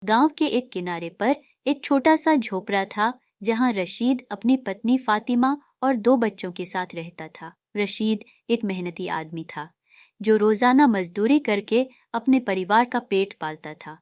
गांव के एक किनारे पर एक छोटा सा झोपड़ा था जहां रशीद अपनी पत्नी फातिमा और 2 बच्चों के साथ रहता था। रशीद एक मेहनती आदमी था जो रोजाना मजदूरी करके अपने परिवार का पेट पालता था,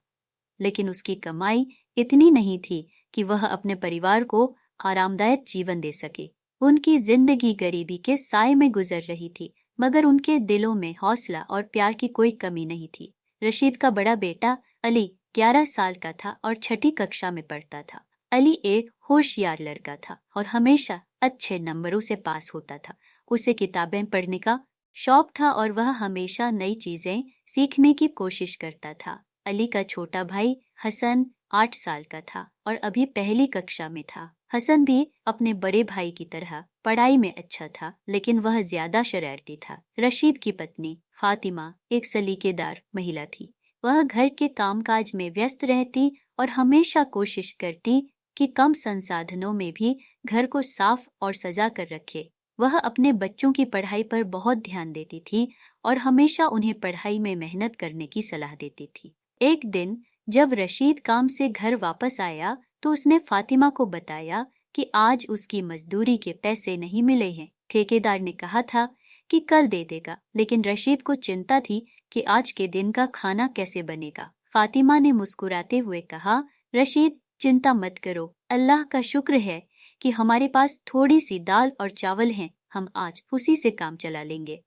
लेकिन उसकी कमाई इतनी नहीं थी कि वह अपने परिवार को आरामदायक जीवन दे सके। उनकी जिंदगी गरीबी के साए में गुजर रही थी, मगर उनके दिलों में हौसला और प्यार की कोई कमी नहीं थी। रशीद का बड़ा बेटा अली 11 साल का था और 6ठी कक्षा में पढ़ता था। अली एक होशियार लड़का था और हमेशा अच्छे नंबरों से पास होता था। उसे किताबें पढ़ने का शौक था और वह हमेशा नई चीजें सीखने की कोशिश करता था। अली का छोटा भाई हसन 8 साल का था और अभी पहली कक्षा में था। हसन भी अपने बड़े भाई की तरह पढ़ाई में अच्छा था, लेकिन वह ज्यादा शरारती था। रशीद की पत्नी फातिमा एक सलीकेदार महिला थी। वह घर के कामकाज में व्यस्त रहती और हमेशा कोशिश करती कि कम संसाधनों में भी घर को साफ और सजा कर रखे। वह अपने बच्चों की पढ़ाई पर बहुत ध्यान देती थी और हमेशा उन्हें पढ़ाई में मेहनत करने की सलाह देती थी। एक दिन जब रशीद काम से घर वापस आया तो उसने फातिमा को बताया कि आज उसकी मजदूरी के पैसे नहीं मिले हैं। ठेकेदार ने कहा था कि कल दे देगा, लेकिन रशीद को चिंता थी कि आज के दिन का खाना कैसे बनेगा। फातिमा ने मुस्कुराते हुए कहा, रशीद चिंता मत करो, अल्लाह का शुक्र है कि हमारे पास थोड़ी सी दाल और चावल हैं, हम आज उसी से काम चला लेंगे।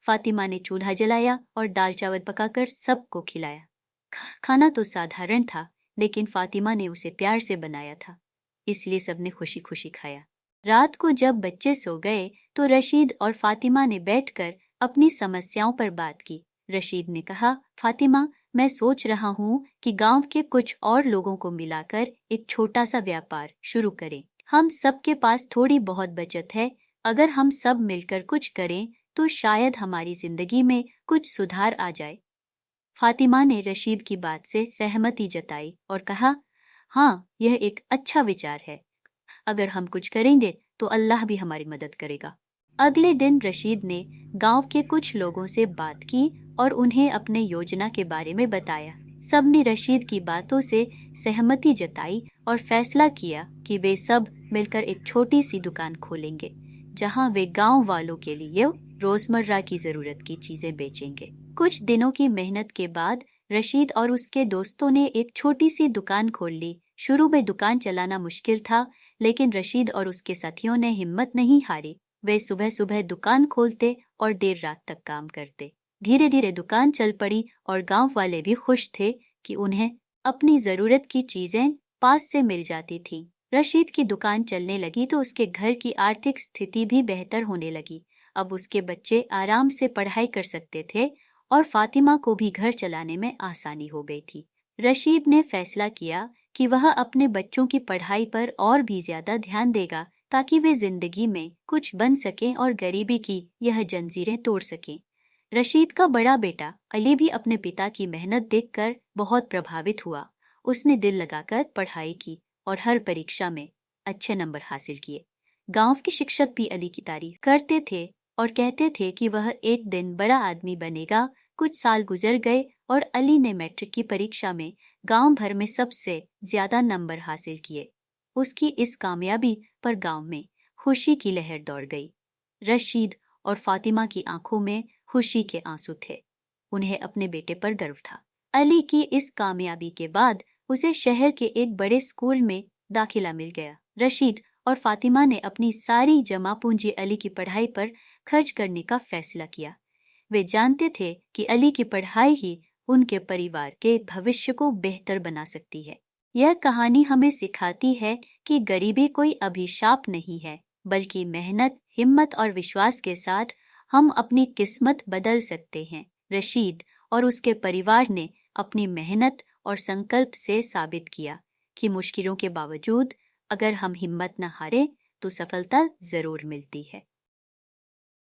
फातिमा ने चूल्हा जलाया और दाल चावल पकाकर सबको खिलाया। खाना तो साधारण था, लेकिन फातिमा ने उसे प्यार से बनाया था, इसलिए सबने खुशी खुशी खाया। रात को जब बच्चे सो गए तो रशीद और फातिमा ने बैठकर अपनी समस्याओं पर बात की। रशीद ने कहा, फातिमा, मैं सोच रहा हूँ कि गांव के कुछ और लोगों को मिलाकर एक छोटा सा व्यापार शुरू करें। हम सबके पास थोड़ी बहुत बचत है, अगर हम सब मिलकर कुछ करें तो शायद हमारी जिंदगी में कुछ सुधार आ जाए। फातिमा ने रशीद की बात से सहमति जताई और कहा, हाँ, यह एक अच्छा विचार है। अगर हम कुछ करेंगे तो अल्लाह भी हमारी मदद करेगा। अगले दिन रशीद ने गांव के कुछ लोगों से बात की और उन्हें अपने योजना के बारे में बताया। सबने रशीद की बातों से सहमति जताई और फैसला किया कि वे सब मिलकर एक छोटी सी दुकान खोलेंगे, जहां वे गांव वालों के लिए रोजमर्रा की जरूरत की चीजें बेचेंगे। कुछ दिनों की मेहनत के बाद रशीद और उसके दोस्तों ने एक छोटी सी दुकान खोल ली। शुरू में दुकान चलाना मुश्किल था, लेकिन रशीद और उसके साथियों ने हिम्मत नहीं हारी। वे सुबह सुबह दुकान खोलते और देर रात तक काम करते। धीरे धीरे दुकान चल पड़ी और गांव वाले भी खुश थे कि उन्हें अपनी जरूरत की चीजें पास से मिल जाती थी। रशीद की दुकान चलने लगी तो उसके घर की आर्थिक स्थिति भी बेहतर होने लगी। अब उसके बच्चे आराम से पढ़ाई कर सकते थे और फातिमा को भी घर चलाने में आसानी हो गई थी। रशीद ने फैसला किया कि वह अपने बच्चों की पढ़ाई पर और भी ज्यादा ध्यान देगा, ताकि वे जिंदगी में कुछ बन सकें और गरीबी की यह जंजीरें तोड़ सकें। रशीद का बड़ा बेटा अली भी अपने पिता की मेहनत देखकर बहुत प्रभावित हुआ। उसने दिल लगाकर पढ़ाई की और हर परीक्षा में अच्छे नंबर हासिल किए। गांव के शिक्षक भी अली की तारीफ करते थे और कहते थे कि वह एक दिन बड़ा आदमी बनेगा। कुछ साल गुजर गए और अली ने मैट्रिक की परीक्षा में गांव भर में सबसे ज्यादा नंबर हासिल किए। उसकी इस कामयाबी पर गांव में खुशी की लहर दौड़ गई। रशीद और फातिमा की आंखों में खुशी के आंसू थे। उन्हें अपने बेटे पर गर्व था। अली की इस कामयाबी के बाद उसे शहर के एक बड़े स्कूल में दाखिला मिल गया। रशीद और फातिमा ने अपनी सारी जमा पूंजी अली की पढ़ाई पर खर्च करने का फैसला किया। वे जानते थे कि अली की पढ़ाई ही उनके परिवार के भविष्य को बेहतर बना सकती है। यह कहानी हमें सिखाती है कि गरीबी कोई अभिशाप नहीं है, बल्कि मेहनत, हिम्मत और विश्वास के साथ हम अपनी किस्मत बदल सकते हैं। रशीद और उसके परिवार ने अपनी मेहनत और संकल्प से साबित किया कि मुश्किलों के बावजूद अगर हम हिम्मत न हारें तो सफलता जरूर मिलती है।